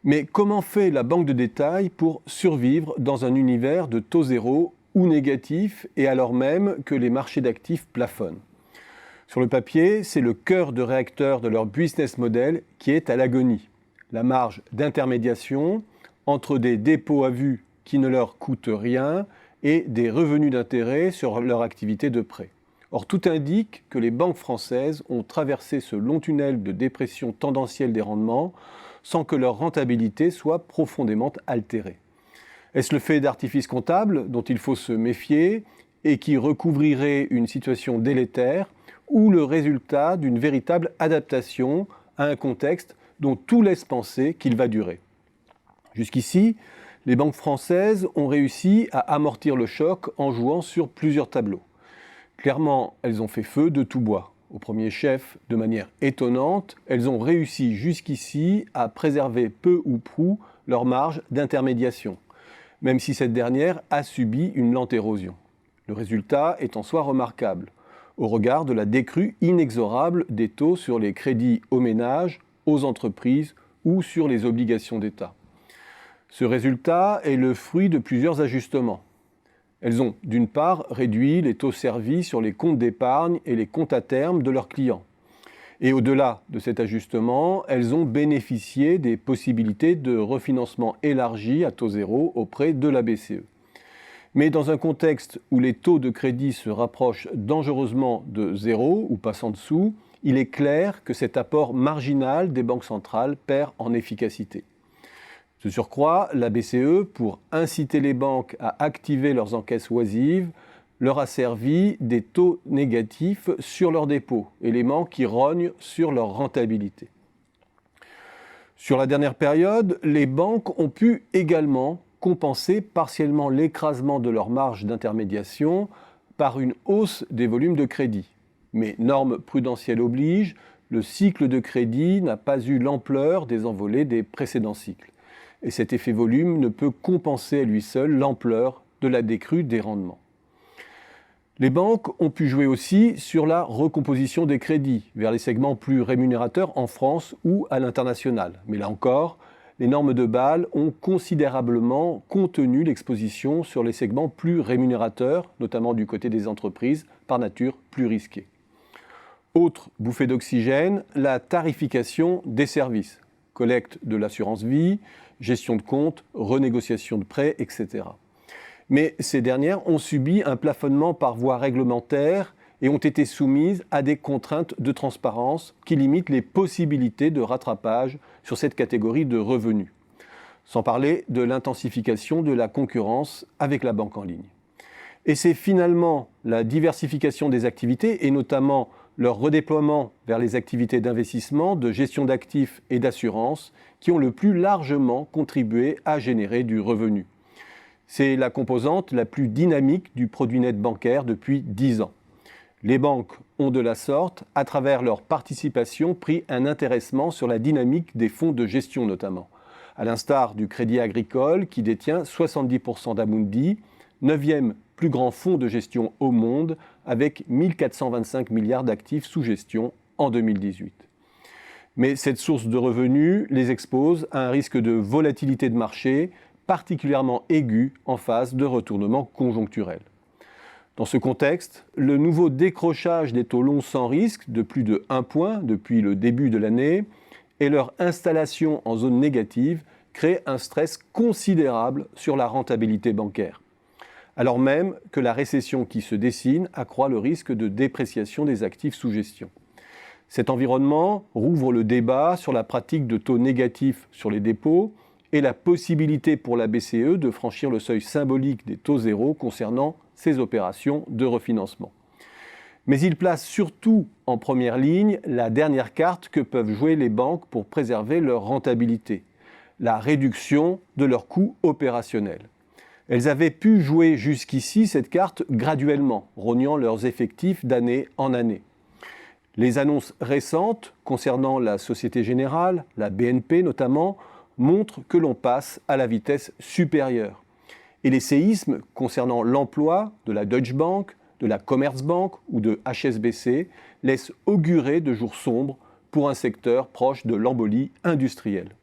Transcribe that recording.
Mais comment fait la banque de détail pour survivre dans un univers de taux zéro ou négatif et alors même que les marchés d'actifs plafonnent? Sur le papier, c'est le cœur de réacteur de leur business model qui est à l'agonie. La marge d'intermédiation entre des dépôts à vue qui ne leur coûtent rien et des revenus d'intérêt sur leur activité de prêt. Or, tout indique que les banques françaises ont traversé ce long tunnel de dépression tendancielle des rendements sans que leur rentabilité soit profondément altérée. Est-ce le fait d'artifices comptables dont il faut se méfier et qui recouvrirait une situation délétère ou le résultat d'une véritable adaptation à un contexte dont tout laisse penser qu'il va durer? Jusqu'ici, les banques françaises ont réussi à amortir le choc en jouant sur plusieurs tableaux. Clairement, elles ont fait feu de tout bois. Au premier chef, de manière étonnante, elles ont réussi jusqu'ici à préserver peu ou prou leur marge d'intermédiation, même si cette dernière a subi une lente érosion. Le résultat est en soi remarquable, au regard de la décrue inexorable des taux sur les crédits aux ménages, aux entreprises ou sur les obligations d'État. Ce résultat est le fruit de plusieurs ajustements. Elles ont, d'une part, réduit les taux servis sur les comptes d'épargne et les comptes à terme de leurs clients. Et au-delà de cet ajustement, elles ont bénéficié des possibilités de refinancement élargi à taux zéro auprès de la BCE. Mais dans un contexte où les taux de crédit se rapprochent dangereusement de zéro ou passent en dessous, il est clair que cet apport marginal des banques centrales perd en efficacité. De surcroît, la BCE, pour inciter les banques à activer leurs encaisses oisives, leur a servi des taux négatifs sur leurs dépôts, élément qui rogne sur leur rentabilité. Sur la dernière période, les banques ont pu également compenser partiellement l'écrasement de leur marge d'intermédiation par une hausse des volumes de crédit. Mais normes prudentielles oblige, le cycle de crédit n'a pas eu l'ampleur des envolées des précédents cycles. Et cet effet volume ne peut compenser à lui seul l'ampleur de la décrue des rendements. Les banques ont pu jouer aussi sur la recomposition des crédits vers les segments plus rémunérateurs en France ou à l'international. Mais là encore, les normes de Bâle ont considérablement contenu l'exposition sur les segments plus rémunérateurs, notamment du côté des entreprises, par nature plus risquées. Autre bouffée d'oxygène, la tarification des services, collecte de l'assurance vie, gestion de compte, renégociation de prêts, etc. Mais ces dernières ont subi un plafonnement par voie réglementaire et ont été soumises à des contraintes de transparence qui limitent les possibilités de rattrapage sur cette catégorie de revenus. Sans parler de l'intensification de la concurrence avec la banque en ligne. Et c'est finalement la diversification des activités et notamment leur redéploiement vers les activités d'investissement, de gestion d'actifs et d'assurance qui ont le plus largement contribué à générer du revenu. C'est la composante la plus dynamique du produit net bancaire depuis 10 ans. Les banques ont de la sorte, à travers leur participation, pris un intéressement sur la dynamique des fonds de gestion notamment, à l'instar du Crédit Agricole qui détient 70% d'Amundi, 9e plus grand fonds de gestion au monde avec 1425 milliards d'actifs sous gestion en 2018. Mais cette source de revenus les expose à un risque de volatilité de marché particulièrement aigu en phase de retournement conjoncturel. Dans ce contexte, le nouveau décrochage des taux longs sans risque de plus de 1 point depuis le début de l'année et leur installation en zone négative créent un stress considérable sur la rentabilité bancaire, alors même que la récession qui se dessine accroît le risque de dépréciation des actifs sous gestion. Cet environnement rouvre le débat sur la pratique de taux négatifs sur les dépôts et la possibilité pour la BCE de franchir le seuil symbolique des taux zéro concernant ces opérations de refinancement. Mais il place surtout en première ligne la dernière carte que peuvent jouer les banques pour préserver leur rentabilité, la réduction de leurs coûts opérationnels. Elles avaient pu jouer jusqu'ici cette carte graduellement, rognant leurs effectifs d'année en année. Les annonces récentes concernant la Société Générale, la BNP notamment, montrent que l'on passe à la vitesse supérieure. Et les séismes concernant l'emploi de la Deutsche Bank, de la Commerzbank ou de HSBC laissent augurer de jours sombres pour un secteur proche de l'embolie industrielle.